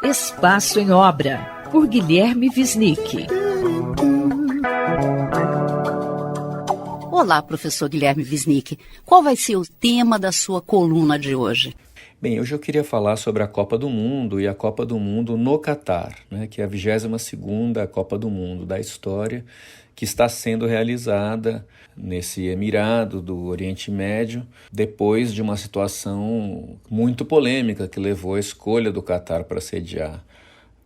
Espaço em Obra, por Guilherme Wisnik. Olá, professor Guilherme Wisnik. Qual vai ser o tema da sua coluna de hoje? Bem, hoje eu queria falar sobre a Copa do Mundo e a Copa do Mundo no Catar, que é a 22ª Copa do Mundo da história, que está sendo realizada nesse Emirado do Oriente Médio, depois de uma situação muito polêmica que levou à escolha do Catar para sediar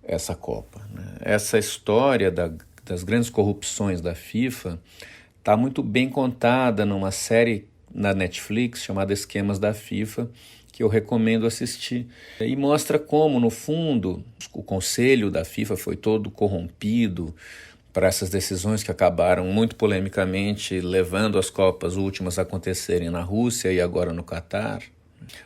essa Copa. Essa história das grandes corrupções da FIFA está muito bem contada numa série na Netflix chamada Esquemas da FIFA, que eu recomendo assistir. E mostra como, no fundo, o conselho da FIFA foi todo corrompido para essas decisões que acabaram muito polemicamente levando as Copas últimas a acontecerem na Rússia e agora no Catar.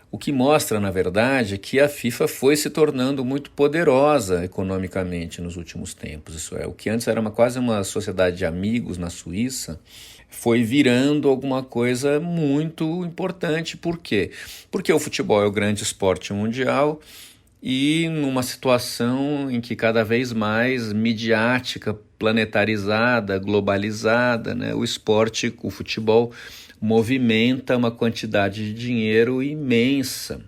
O que mostra, na verdade, que a FIFA foi se tornando muito poderosa economicamente nos últimos tempos. Isso é, o que antes era quase uma sociedade de amigos na Suíça, foi virando alguma coisa muito importante. Por quê? Porque o futebol é o grande esporte mundial e numa situação em que cada vez mais midiática, planetarizada, globalizada, o esporte, o futebol, movimenta uma quantidade de dinheiro imensa,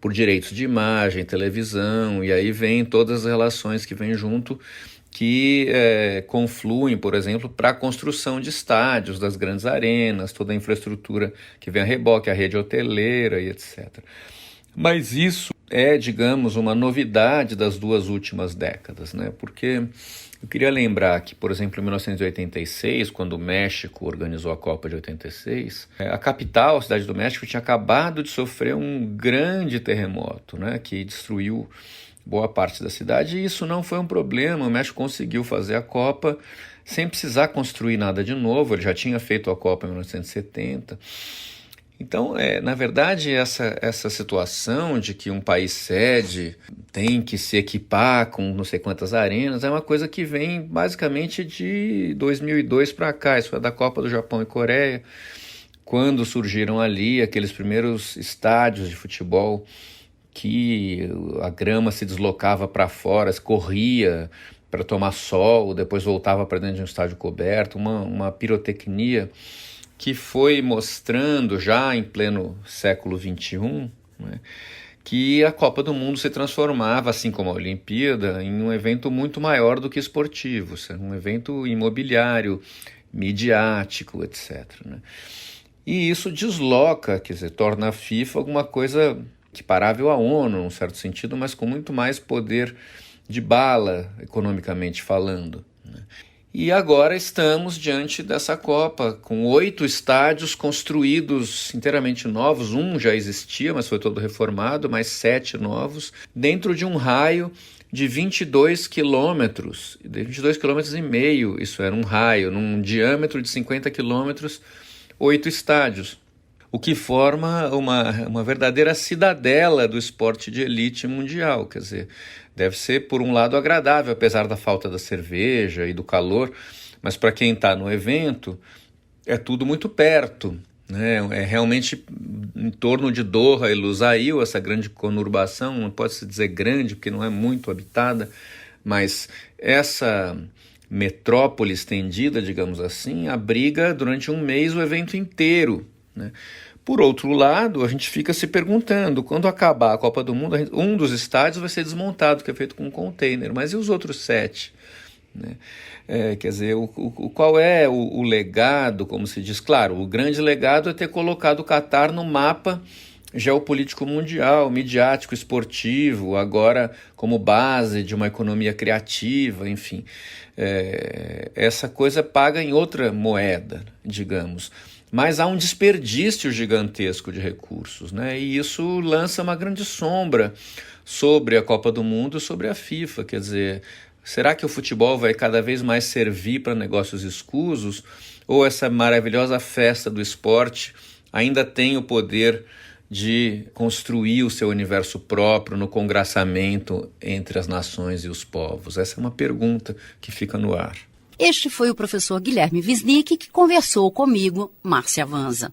por direitos de imagem, televisão, e aí vem todas as relações que vêm junto, que confluem, por exemplo, para a construção de estádios, das grandes arenas, toda a infraestrutura que vem a reboque, a rede hoteleira e etc. Mas isso é, digamos, uma novidade das duas últimas décadas, porque eu queria lembrar que, por exemplo, em 1986, quando o México organizou a Copa de 86, a capital, a cidade do México, tinha acabado de sofrer um grande terremoto, que destruiu boa parte da cidade, e isso não foi um problema. O México conseguiu fazer a Copa sem precisar construir nada de novo, ele já tinha feito a Copa em 1970. Então, na verdade, essa situação de que um país sede tem que se equipar com não sei quantas arenas é uma coisa que vem basicamente de 2002 para cá. Isso é da Copa do Japão e Coreia, quando surgiram ali aqueles primeiros estádios de futebol que a grama se deslocava para fora, se corria para tomar sol, depois voltava para dentro de um estádio coberto, uma pirotecnia que foi mostrando já em pleno século XXI, que a Copa do Mundo se transformava, assim como a Olimpíada, em um evento muito maior do que esportivo, um evento imobiliário, midiático, etc. E isso desloca, quer dizer, torna a FIFA alguma coisa equiparável à ONU, num certo sentido, mas com muito mais poder de bala, economicamente falando. E agora estamos diante dessa Copa, com 8 estádios construídos inteiramente novos. Um já existia, mas foi todo reformado, mais 7 novos, dentro de um raio de 22 quilômetros, 22,5 quilômetros, isso era um raio, num diâmetro de 50 quilômetros, 8 estádios, o que forma uma verdadeira cidadela do esporte de elite mundial. Quer dizer, deve ser, por um lado, agradável, apesar da falta da cerveja e do calor, mas para quem está no evento, é tudo muito perto, É realmente em torno de Doha e Lusail, essa grande conurbação, não pode-se dizer grande, porque não é muito habitada, mas essa metrópole estendida, digamos assim, abriga durante um mês o evento inteiro, Por outro lado, a gente fica se perguntando, quando acabar a Copa do Mundo, um dos estádios vai ser desmontado, que é feito com um container, mas e os outros 7? Quer dizer, qual é o legado, como se diz? Claro, o grande legado é ter colocado o Catar no mapa geopolítico mundial, midiático, esportivo, agora como base de uma economia criativa, enfim. Essa coisa paga em outra moeda, digamos. Mas há um desperdício gigantesco de recursos, E isso lança uma grande sombra sobre a Copa do Mundo e sobre a FIFA. Quer dizer, será que o futebol vai cada vez mais servir para negócios escusos? Ou essa maravilhosa festa do esporte ainda tem o poder de construir o seu universo próprio no congraçamento entre as nações e os povos? Essa é uma pergunta que fica no ar. Este foi o professor Guilherme Wisnik, que conversou comigo, Márcia Vanza.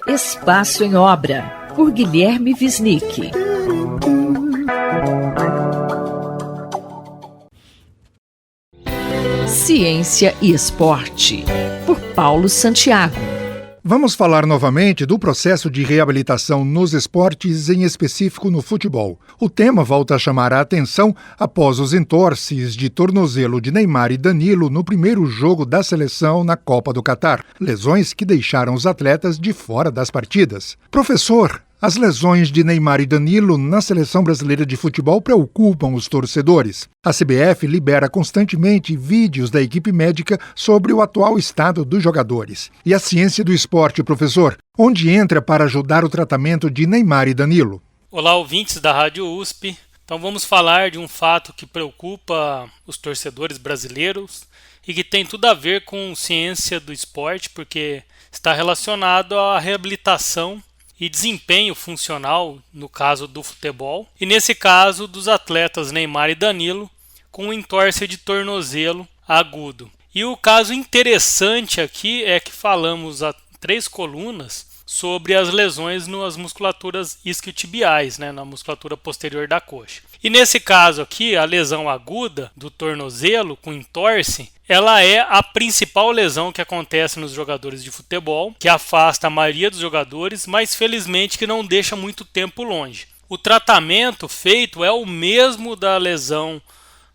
Espaço em Obra, por Guilherme Wisnik. Ciência e Esporte, por Paulo Santiago. Vamos falar novamente do processo de reabilitação nos esportes, em específico no futebol. O tema volta a chamar a atenção após os entorces de tornozelo de Neymar e Danilo no primeiro jogo da seleção na Copa do Catar. Lesões que deixaram os atletas de fora das partidas. Professor, as lesões de Neymar e Danilo na seleção brasileira de futebol preocupam os torcedores. A CBF libera constantemente vídeos da equipe médica sobre o atual estado dos jogadores. E a ciência do esporte, professor, onde entra para ajudar o tratamento de Neymar e Danilo? Olá, ouvintes da Rádio USP. Então vamos falar de um fato que preocupa os torcedores brasileiros e que tem tudo a ver com ciência do esporte, porque está relacionado à reabilitação e desempenho funcional, no caso do futebol, e nesse caso dos atletas Neymar e Danilo, com entorse de tornozelo agudo. E o caso interessante aqui é que falamos a 3 colunas sobre as lesões nas musculaturas isquiotibiais, na musculatura posterior da coxa. E nesse caso aqui, a lesão aguda do tornozelo com entorse, ela é a principal lesão que acontece nos jogadores de futebol, que afasta a maioria dos jogadores, mas felizmente que não deixa muito tempo longe. O tratamento feito é o mesmo da lesão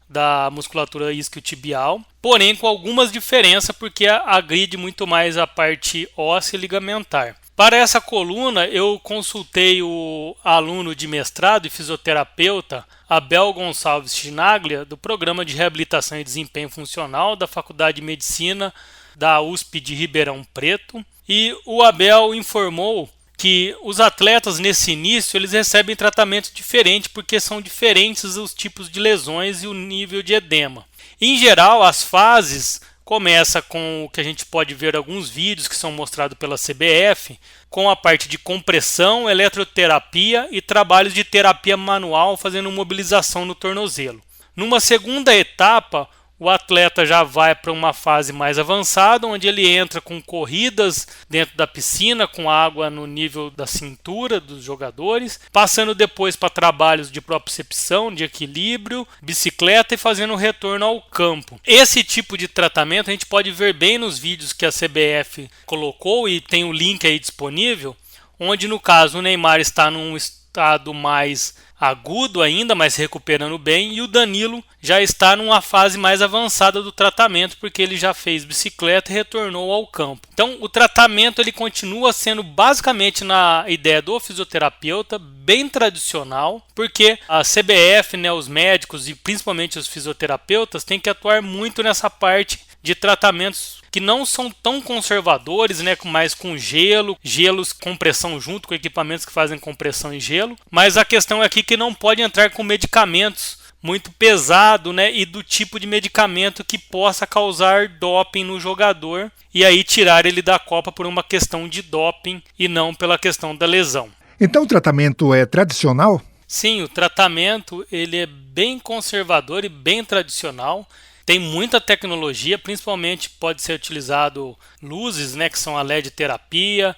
da musculatura isquiotibial, porém com algumas diferenças, porque agride muito mais a parte óssea e ligamentar. Para essa coluna, eu consultei o aluno de mestrado e fisioterapeuta Abel Gonçalves Chinaglia, do Programa de Reabilitação e Desempenho Funcional da Faculdade de Medicina da USP de Ribeirão Preto. E o Abel informou que os atletas nesse início eles recebem tratamento diferente, porque são diferentes os tipos de lesões e o nível de edema. Em geral, as fases começa com o que a gente pode ver alguns vídeos que são mostrados pela CBF, com a parte de compressão, eletroterapia e trabalhos de terapia manual fazendo mobilização no tornozelo. Numa segunda etapa, o atleta já vai para uma fase mais avançada, onde ele entra com corridas dentro da piscina, com água no nível da cintura dos jogadores, passando depois para trabalhos de propriocepção, de equilíbrio, bicicleta e fazendo um retorno ao campo. Esse tipo de tratamento a gente pode ver bem nos vídeos que a CBF colocou, e tem o link aí disponível, onde no caso o Neymar está num estado mais agudo ainda, mas recuperando bem, e o Danilo já está numa fase mais avançada do tratamento, porque ele já fez bicicleta e retornou ao campo. Então o tratamento ele continua sendo basicamente na ideia do fisioterapeuta, bem tradicional, porque a CBF, os médicos e principalmente os fisioterapeutas têm que atuar muito nessa parte de tratamentos que não são tão conservadores, mais com gelos, compressão junto com equipamentos que fazem compressão em gelo, mas a questão é aqui que não pode entrar com medicamentos muito pesado, e do tipo de medicamento que possa causar doping no jogador e aí tirar ele da Copa por uma questão de doping e não pela questão da lesão. Então o tratamento é tradicional? Sim, o tratamento ele é bem conservador e bem tradicional. Tem muita tecnologia, principalmente pode ser utilizado luzes, que são a LED terapia.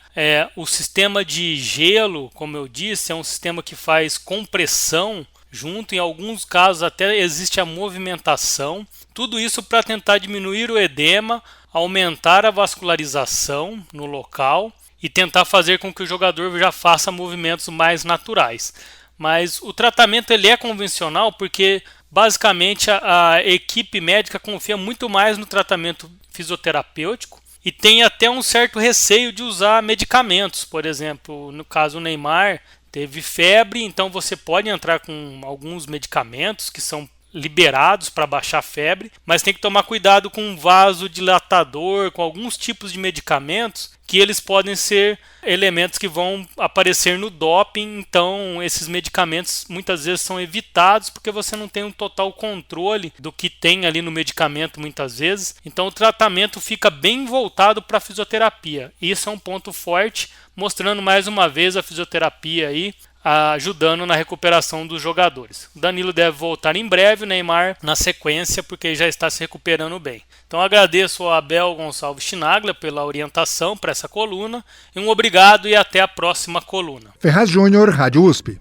O sistema de gelo, como eu disse, é um sistema que faz compressão junto. Em alguns casos até existe a movimentação. Tudo isso para tentar diminuir o edema, aumentar a vascularização no local e tentar fazer com que o jogador já faça movimentos mais naturais. Mas o tratamento ele é convencional porque basicamente a equipe médica confia muito mais no tratamento fisioterapêutico e tem até um certo receio de usar medicamentos. Por exemplo, no caso do Neymar, teve febre, então você pode entrar com alguns medicamentos que são liberados para baixar a febre, mas tem que tomar cuidado com um vasodilatador, com alguns tipos de medicamentos que eles podem ser elementos que vão aparecer no doping. Então esses medicamentos muitas vezes são evitados porque você não tem um total controle do que tem ali no medicamento muitas vezes. Então o tratamento fica bem voltado para a fisioterapia. Isso é um ponto forte, mostrando mais uma vez a fisioterapia aí ajudando na recuperação dos jogadores. O Danilo deve voltar em breve, o Neymar na sequência, porque já está se recuperando bem. Então agradeço ao Abel Gonçalves Chinaglia pela orientação para essa coluna, e um obrigado e até a próxima coluna. Ferraz Júnior, Rádio USP.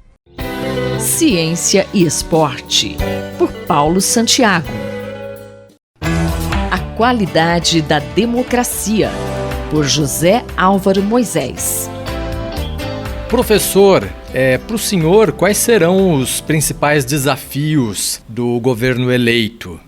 Ciência e Esporte, por Paulo Santiago. A qualidade da democracia, por José Álvaro Moisés. Professor, para o senhor, quais serão os principais desafios do governo eleito?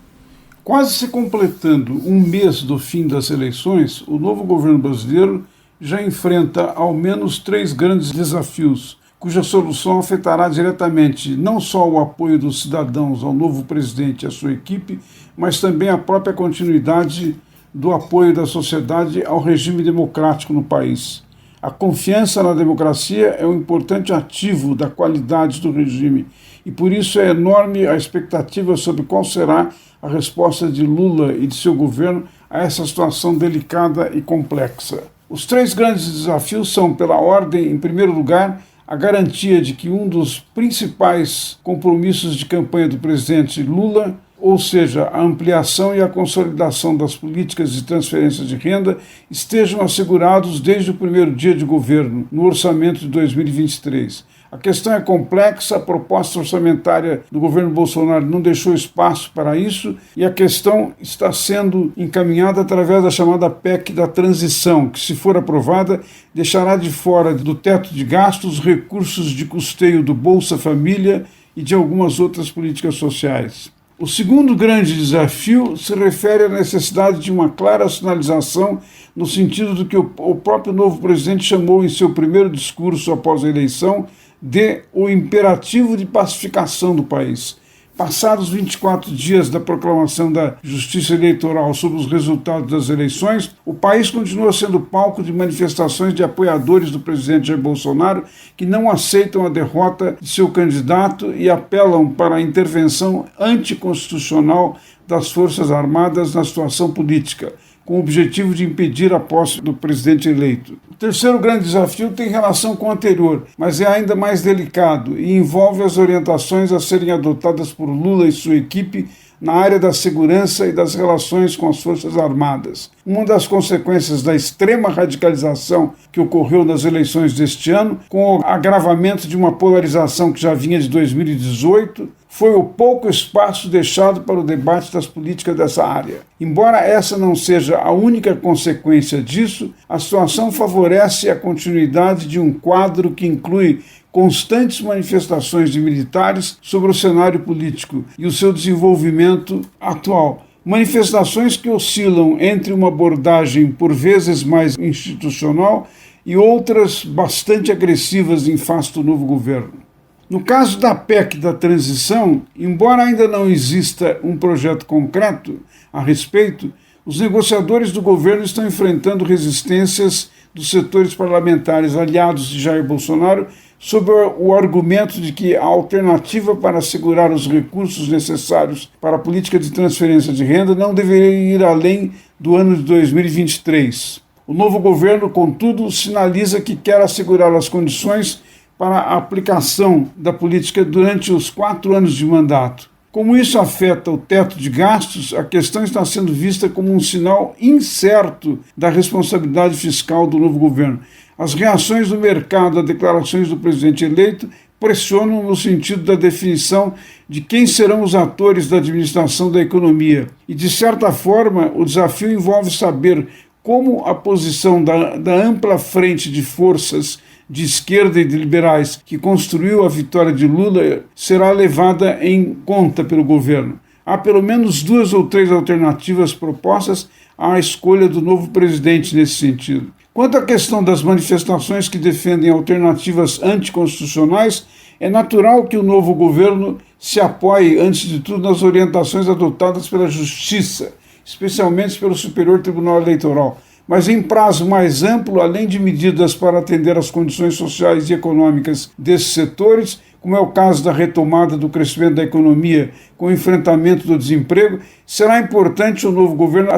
Quase se completando um mês do fim das eleições, o novo governo brasileiro já enfrenta ao menos 3 grandes desafios, cuja solução afetará diretamente não só o apoio dos cidadãos ao novo presidente e à sua equipe, mas também a própria continuidade do apoio da sociedade ao regime democrático no país. A confiança na democracia é um importante ativo da qualidade do regime e por isso é enorme a expectativa sobre qual será a resposta de Lula e de seu governo a essa situação delicada e complexa. Os 3 grandes desafios são, pela ordem, em primeiro lugar, a garantia de que um dos principais compromissos de campanha do presidente Lula, ou seja, a ampliação e a consolidação das políticas de transferência de renda, estejam assegurados desde o primeiro dia de governo, no orçamento de 2023. A questão é complexa, a proposta orçamentária do governo Bolsonaro não deixou espaço para isso e a questão está sendo encaminhada através da chamada PEC da transição, que, se for aprovada, deixará de fora do teto de gastos recursos de custeio do Bolsa Família e de algumas outras políticas sociais. O segundo grande desafio se refere à necessidade de uma clara sinalização no sentido do que o próprio novo presidente chamou em seu primeiro discurso após a eleição de o imperativo de pacificação do país. Passados 24 dias da proclamação da Justiça Eleitoral sobre os resultados das eleições, o país continua sendo palco de manifestações de apoiadores do presidente Jair Bolsonaro que não aceitam a derrota de seu candidato e apelam para a intervenção anticonstitucional das Forças Armadas na situação política, com o objetivo de impedir a posse do presidente eleito. O terceiro grande desafio tem relação com o anterior, mas é ainda mais delicado e envolve as orientações a serem adotadas por Lula e sua equipe na área da segurança e das relações com as Forças Armadas. Uma das consequências da extrema radicalização que ocorreu nas eleições deste ano, com o agravamento de uma polarização que já vinha de 2018, foi o pouco espaço deixado para o debate das políticas dessa área. Embora essa não seja a única consequência disso, a situação favorece a continuidade de um quadro que inclui constantes manifestações de militares sobre o cenário político e o seu desenvolvimento atual. Manifestações que oscilam entre uma abordagem por vezes mais institucional e outras bastante agressivas em face do novo governo. No caso da PEC da transição, embora ainda não exista um projeto concreto a respeito, os negociadores do governo estão enfrentando resistências dos setores parlamentares aliados de Jair Bolsonaro sob o argumento de que a alternativa para assegurar os recursos necessários para a política de transferência de renda não deveria ir além do ano de 2023. O novo governo, contudo, sinaliza que quer assegurar as condições para a aplicação da política durante os 4 anos de mandato. Como isso afeta o teto de gastos, a questão está sendo vista como um sinal incerto da responsabilidade fiscal do novo governo. As reações do mercado a declarações do presidente eleito pressionam no sentido da definição de quem serão os atores da administração da economia. E, de certa forma, o desafio envolve saber como a posição da ampla frente de forças de esquerda e de liberais que construiu a vitória de Lula será levada em conta pelo governo. Há pelo menos 2 ou 3 alternativas propostas à escolha do novo presidente nesse sentido. Quanto à questão das manifestações que defendem alternativas anticonstitucionais, é natural que o novo governo se apoie, antes de tudo, nas orientações adotadas pela Justiça, especialmente pelo Superior Tribunal Eleitoral. Mas em prazo mais amplo, além de medidas para atender às condições sociais e econômicas desses setores, como é o caso da retomada do crescimento da economia com o enfrentamento do desemprego, será importante o novo governo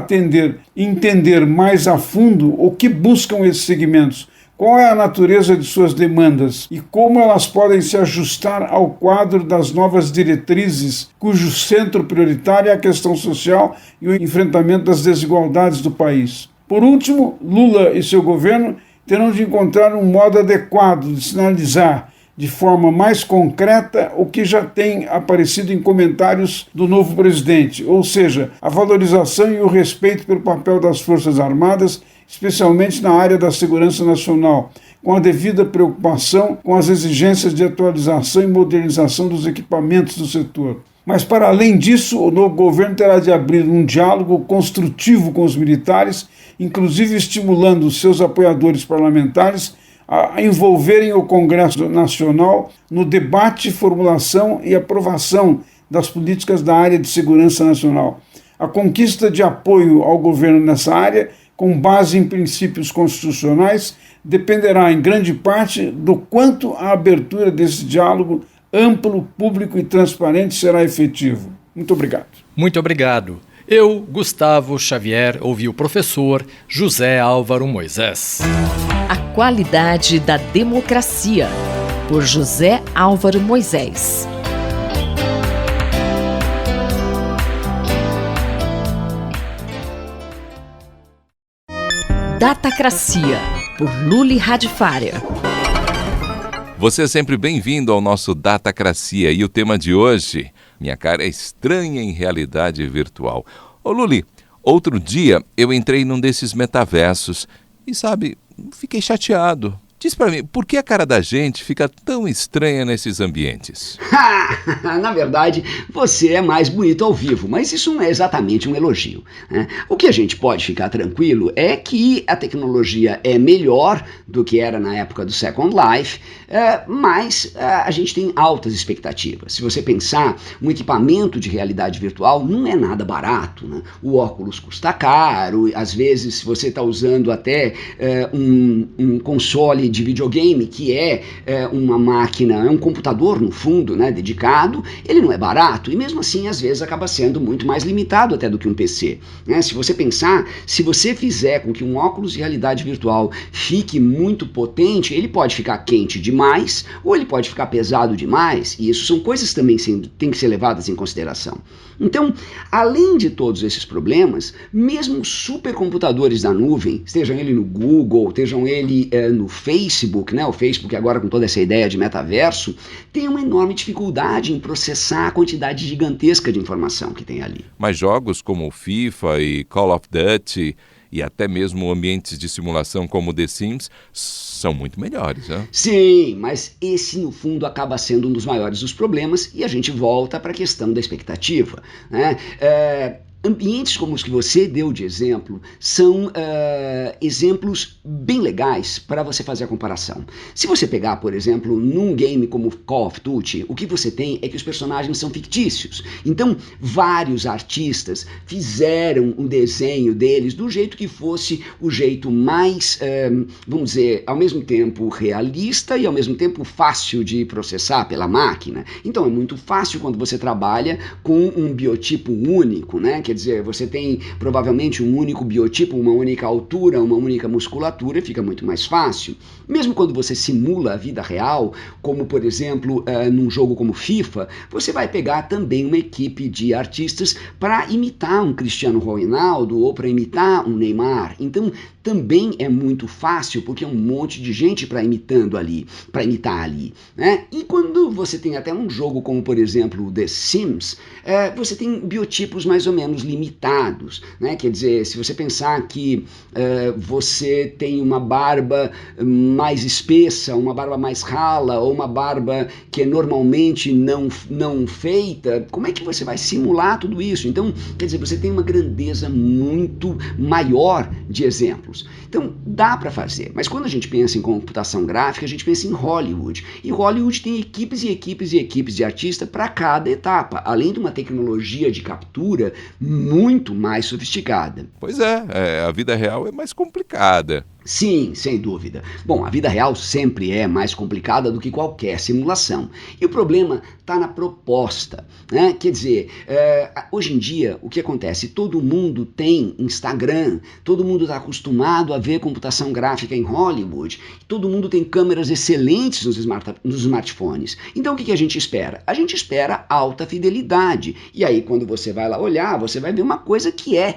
entender mais a fundo o que buscam esses segmentos, Qual é a natureza de suas demandas e como elas podem se ajustar ao quadro das novas diretrizes, cujo centro prioritário é a questão social e o enfrentamento das desigualdades do país. Por último, Lula e seu governo terão de encontrar um modo adequado de sinalizar de forma mais concreta o que já tem aparecido em comentários do novo presidente, ou seja, a valorização e o respeito pelo papel das Forças Armadas, especialmente na área da segurança nacional, com a devida preocupação com as exigências de atualização e modernização dos equipamentos do setor. Mas, para além disso, o novo governo terá de abrir um diálogo construtivo com os militares, inclusive estimulando os seus apoiadores parlamentares a envolverem o Congresso Nacional no debate, formulação e aprovação das políticas da área de segurança nacional. A conquista de apoio ao governo nessa área, com base em princípios constitucionais, dependerá em grande parte do quanto a abertura desse diálogo amplo, público e transparente será efetivo. Muito obrigado. Muito obrigado. Eu, Gustavo Xavier, ouvi o professor José Álvaro Moisés. A qualidade da democracia, por José Álvaro Moisés. Datacracia, por Luli Radifária. Você é sempre bem-vindo ao nosso Datacracia e o tema de hoje, minha cara é estranha em realidade virtual. Ô Luli, outro dia eu entrei num desses metaversos e sabe, fiquei chateado. Diz pra mim, por que a cara da gente fica tão estranha nesses ambientes? Na verdade, você é mais bonito ao vivo, mas isso não é exatamente um elogio, né? O que a gente pode ficar tranquilo é que a tecnologia é melhor do que era na época do Second Life, mas a gente tem altas expectativas. Se você pensar, um equipamento de realidade virtual não é nada barato, né? O óculos custa caro, às vezes se você está usando até um console de videogame, que é uma máquina, é um computador no fundo, né, dedicado, ele não é barato e mesmo assim às vezes acaba sendo muito mais limitado até do que um PC, né? Se você pensar, se você fizer com que um óculos de realidade virtual fique muito potente, ele pode ficar quente demais ou ele pode ficar pesado demais, e isso são coisas que também têm que ser levadas em consideração. Então, além de todos esses problemas, mesmo supercomputadores da nuvem, estejam ele no Google, estejam ele no Facebook, né? O Facebook agora com toda essa ideia de metaverso, tem uma enorme dificuldade em processar a quantidade gigantesca de informação que tem ali. Mas jogos como FIFA e Call of Duty e até mesmo ambientes de simulação como The Sims são muito melhores, né? Sim, mas esse no fundo acaba sendo um dos maiores dos problemas e a gente volta para a questão da expectativa, né? Ambientes como os que você deu de exemplo são exemplos bem legais para você fazer a comparação. Se você pegar, por exemplo, num game como Call of Duty, o que você tem é que os personagens são fictícios. Então, vários artistas fizeram um desenho deles do jeito que fosse o jeito mais, vamos dizer, ao mesmo tempo realista e ao mesmo tempo fácil de processar pela máquina. Então, é muito fácil quando você trabalha com um biotipo único, né? Quer dizer, você tem provavelmente um único biotipo, uma única altura, uma única musculatura, fica muito mais fácil. Mesmo quando você simula a vida real, como por exemplo num jogo como FIFA, você vai pegar também uma equipe de artistas para imitar um Cristiano Ronaldo ou para imitar um Neymar. Então também é muito fácil porque é um monte de gente para imitar ali, né? E quando você tem até um jogo como por exemplo The Sims, você tem biotipos mais ou menos limitados, né? Quer dizer, se você pensar que você tem uma barba mais espessa, uma barba mais rala ou uma barba que é normalmente não feita, como é que você vai simular tudo isso? Então, quer dizer, você tem uma grandeza muito maior de exemplos. Então, dá para fazer, mas quando a gente pensa em computação gráfica, a gente pensa em Hollywood. E Hollywood tem equipes e equipes e equipes de artistas para cada etapa, além de uma tecnologia de captura muito mais sofisticada. Pois é, a vida real é mais complicada. Sim, sem dúvida. Bom, a vida real sempre é mais complicada do que qualquer simulação. E o problema está na proposta, né? Quer dizer, hoje em dia, o que acontece? Todo mundo tem Instagram, todo mundo está acostumado a ver computação gráfica em Hollywood, todo mundo tem câmeras excelentes nos smartphones. Então, o que a gente espera? A gente espera alta fidelidade. E aí, quando você vai lá olhar, você vai ver uma coisa que é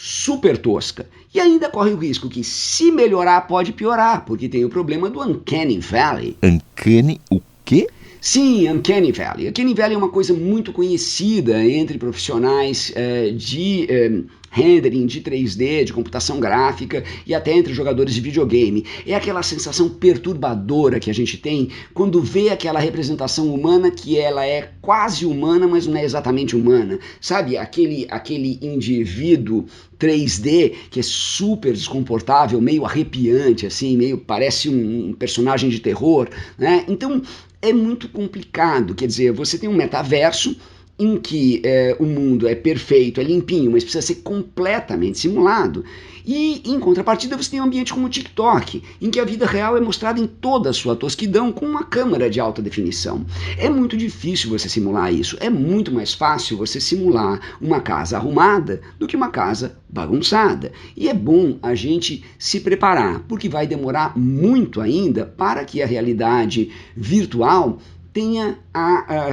super tosca. E ainda corre o risco que, se melhorar, pode piorar, porque tem o problema do Uncanny Valley. Uncanny o quê? Sim, Uncanny Valley. Uncanny Valley é uma coisa muito conhecida entre profissionais de rendering, de 3D, de computação gráfica e até entre jogadores de videogame. É aquela sensação perturbadora que a gente tem quando vê aquela representação humana que ela é quase humana, mas não é exatamente humana. Sabe, aquele indivíduo 3D que é super desconfortável, meio arrepiante, assim, meio parece um personagem de terror, né? Então, é muito complicado. Quer dizer, você tem um metaverso em que o mundo é perfeito, é limpinho, mas precisa ser completamente simulado. E, em contrapartida, você tem um ambiente como o TikTok, em que a vida real é mostrada em toda a sua tosquidão com uma câmera de alta definição. É muito difícil você simular isso. É muito mais fácil você simular uma casa arrumada do que uma casa bagunçada. E é bom a gente se preparar, porque vai demorar muito ainda para que a realidade virtual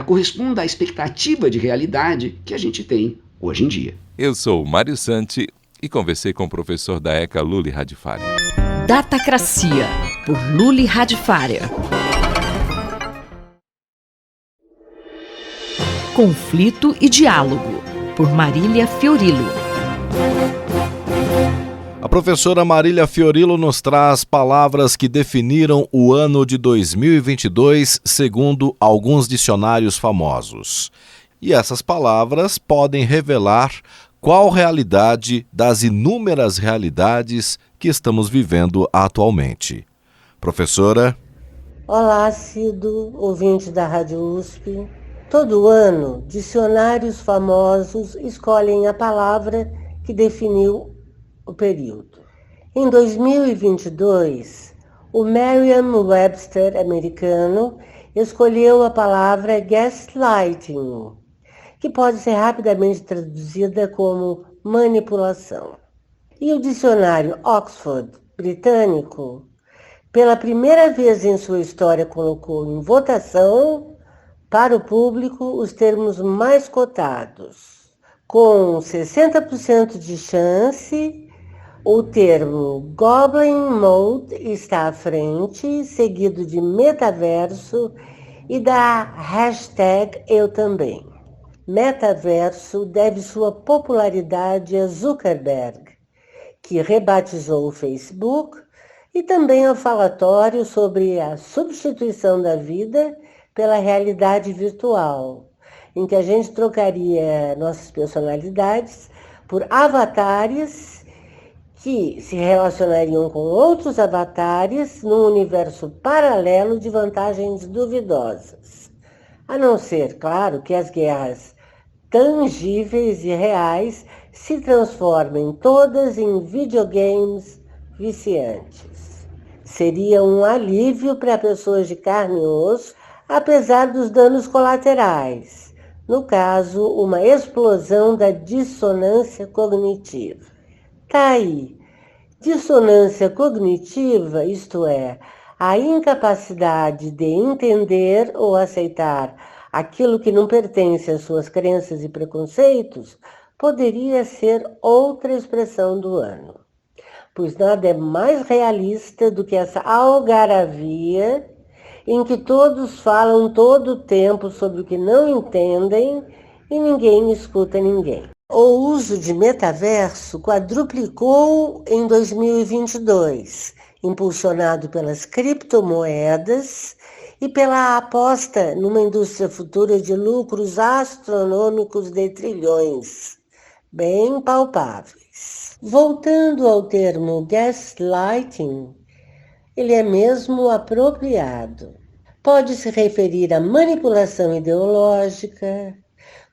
corresponda à expectativa de realidade que a gente tem hoje em dia. Eu sou o Mário Santi e conversei com o professor da ECA, Luli Radifária. Datacracia, por Luli Radifária. Conflito e Diálogo, por Marília Fiorilo. A professora Marília Fiorilo nos traz palavras que definiram o ano de 2022, segundo alguns dicionários famosos. E essas palavras podem revelar qual realidade das inúmeras realidades que estamos vivendo atualmente. Professora? Olá, assíduo ouvinte da Rádio USP. Todo ano, dicionários famosos escolhem a palavra que definiu o período. Em 2022, o Merriam-Webster americano escolheu a palavra gaslighting, que pode ser rapidamente traduzida como manipulação. E o dicionário Oxford britânico, pela primeira vez em sua história, colocou em votação para o público os termos mais cotados. Com 60% de chance, o termo Goblin Mode está à frente, seguido de metaverso e da hashtag Eu Também. Metaverso deve sua popularidade a Zuckerberg, que rebatizou o Facebook, e também ao falatório sobre a substituição da vida pela realidade virtual, em que a gente trocaria nossas personalidades por avatares que se relacionariam com outros avatares num universo paralelo de vantagens duvidosas. A não ser, claro, que as guerras tangíveis e reais se transformem todas em videogames viciantes. Seria um alívio para pessoas de carne e osso, apesar dos danos colaterais. No caso, uma explosão da dissonância cognitiva. Tá aí. Dissonância cognitiva, isto é, a incapacidade de entender ou aceitar aquilo que não pertence às suas crenças e preconceitos, poderia ser outra expressão do ano. Pois nada é mais realista do que essa algaravia em que todos falam todo o tempo sobre o que não entendem e ninguém escuta ninguém. O uso de metaverso quadruplicou em 2022, impulsionado pelas criptomoedas e pela aposta numa indústria futura de lucros astronômicos de trilhões, bem palpáveis. Voltando ao termo gaslighting, ele é mesmo apropriado. Pode se referir à manipulação ideológica,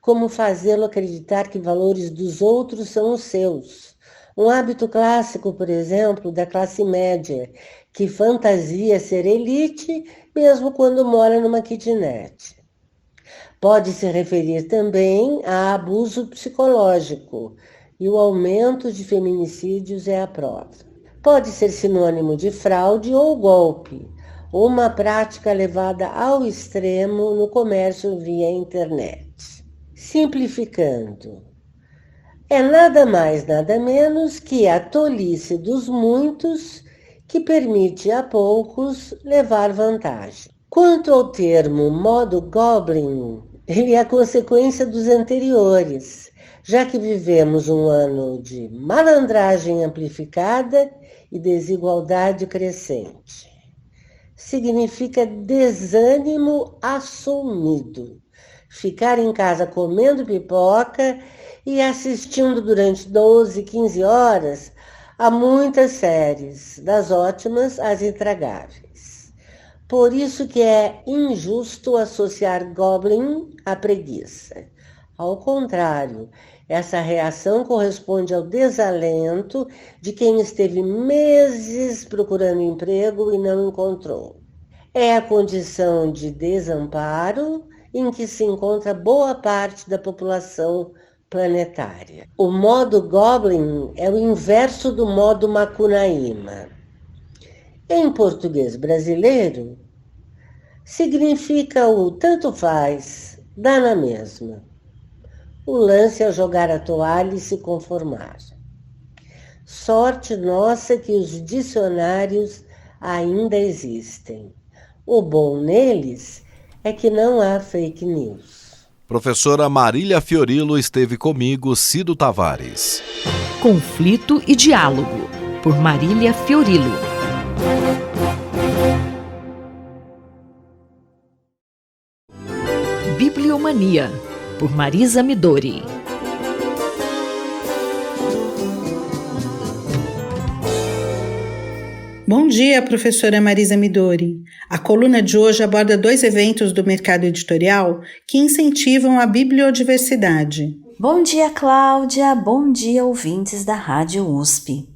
como fazê-lo acreditar que valores dos outros são os seus, Um hábito clássico, por exemplo, da classe média, que fantasia ser elite mesmo quando mora numa kitnet. Pode se referir também a abuso psicológico, e o aumento de feminicídios é a prova. Pode ser sinônimo de fraude ou golpe, ou uma prática levada ao extremo no comércio via internet. Simplificando, é nada mais, nada menos que a tolice dos muitos que permite a poucos levar vantagem. Quanto ao termo modo Goblin, ele é a consequência dos anteriores, já que vivemos um ano de malandragem amplificada e desigualdade crescente. Significa desânimo assumido. Ficar em casa comendo pipoca e assistindo durante 12, 15 horas a muitas séries, das ótimas às intragáveis. Por isso que é injusto associar Goblin à preguiça. Ao contrário, essa reação corresponde ao desalento de quem esteve meses procurando emprego e não encontrou. É a condição de desamparo em que se encontra boa parte da população planetária. O modo Goblin é o inverso do modo Macunaíma. Em português brasileiro, significa o tanto faz, dá na mesma. O lance é jogar a toalha e se conformar. Sorte nossa que os dicionários ainda existem. O bom neles é que não há fake news. Professora Marília Fiorilo esteve comigo, Cido Tavares. Conflito e Diálogo, por Marília Fiorilo. Bibliomania, por Marisa Midori. Bom dia, professora Marisa Midori. A coluna de hoje aborda 2 eventos do mercado editorial que incentivam a bibliodiversidade. Bom dia, Cláudia. Bom dia, ouvintes da Rádio USP.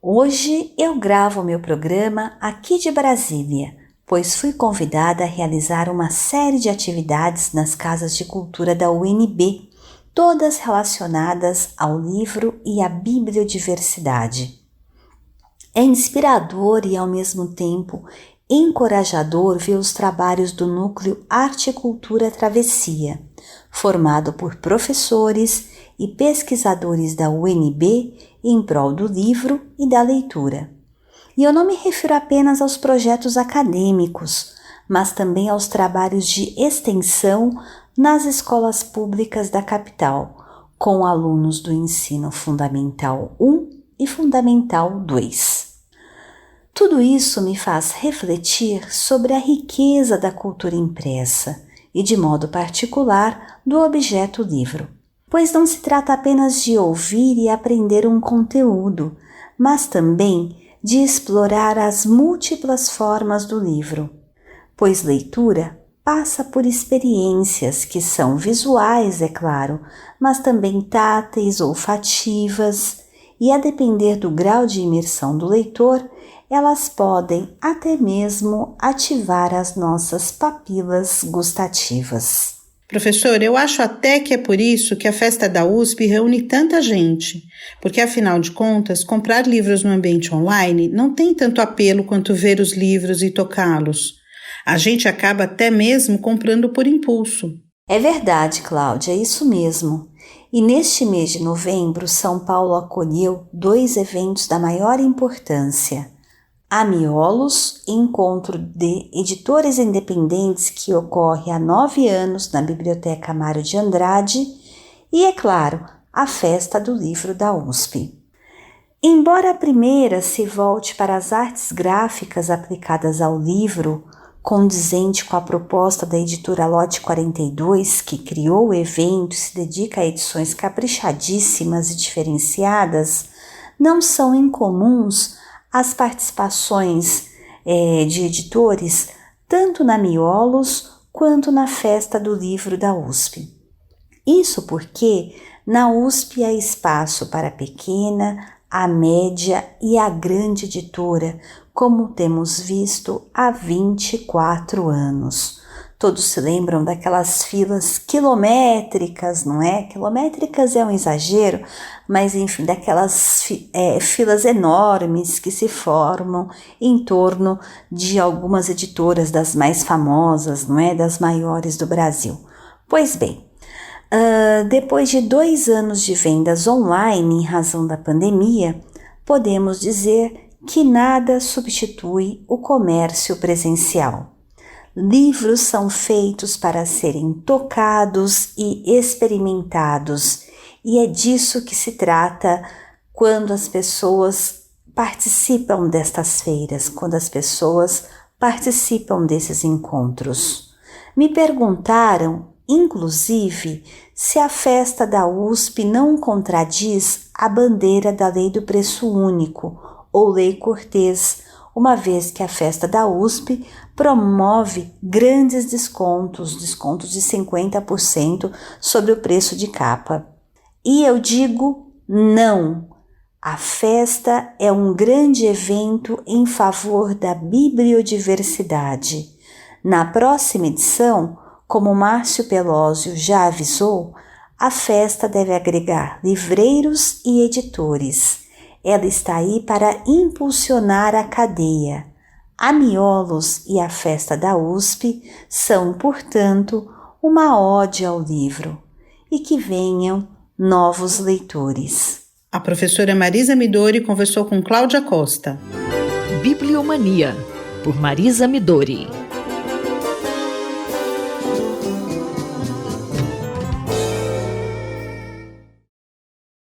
Hoje eu gravo meu programa aqui de Brasília, pois fui convidada a realizar uma série de atividades nas casas de cultura da UNB, todas relacionadas ao livro e à bibliodiversidade. É inspirador e, ao mesmo tempo, encorajador ver os trabalhos do Núcleo Arte e Cultura Travessia, formado por professores e pesquisadores da UNB em prol do livro e da leitura. E eu não me refiro apenas aos projetos acadêmicos, mas também aos trabalhos de extensão nas escolas públicas da capital, com alunos do ensino fundamental 1 e fundamental 2. Tudo isso me faz refletir sobre a riqueza da cultura impressa e, de modo particular, do objeto livro. Pois não se trata apenas de ouvir e aprender um conteúdo, mas também de explorar as múltiplas formas do livro. Pois leitura passa por experiências que são visuais, é claro, mas também táteis, olfativas, e a depender do grau de imersão do leitor, elas podem até mesmo ativar as nossas papilas gustativas. Professor, eu acho até que é por isso que a festa da USP reúne tanta gente, porque afinal de contas, comprar livros no ambiente online não tem tanto apelo quanto ver os livros e tocá-los. A gente acaba até mesmo comprando por impulso. É verdade, Cláudia, é isso mesmo. E neste mês de novembro, São Paulo acolheu 2 eventos da maior importância. A Miolos, encontro de editores independentes que ocorre há 9 anos na Biblioteca Mário de Andrade e, é claro, a Festa do Livro da USP. Embora a primeira se volte para as artes gráficas aplicadas ao livro, condizente com a proposta da editora Lote 42, que criou o evento e se dedica a edições caprichadíssimas e diferenciadas, não são incomuns as participações de editores tanto na Miolos quanto na Festa do Livro da USP. Isso porque, Na USP há espaço para a pequena, a média e a grande editora, como temos visto há 24 anos. Todos se lembram daquelas filas quilométricas, não é? Quilométricas é um exagero, mas enfim, daquelas filas enormes que se formam em torno de algumas editoras das mais famosas, não é? Das maiores do Brasil. Pois bem, depois de 2 anos de vendas online em razão da pandemia, podemos dizer que nada substitui o comércio presencial. Livros são feitos para serem tocados e experimentados, e é disso que se trata quando as pessoas participam destas feiras, quando as pessoas participam desses encontros. Me perguntaram, inclusive, se a festa da USP não contradiz a bandeira da Lei do Preço Único, ou Lei Cortês, uma vez que a festa da USP promove grandes descontos de 50% sobre o preço de capa. E eu digo não. A festa é um grande evento em favor da bibliodiversidade. Na próxima edição, como Márcio Pelósio já avisou, a festa deve agregar livreiros e editores. Ela está aí para impulsionar a cadeia. A Miolos e a festa da USP são, portanto, uma ode ao livro. E que venham novos leitores. A professora Marisa Midori conversou com Cláudia Costa. Bibliomania, por Marisa Midori.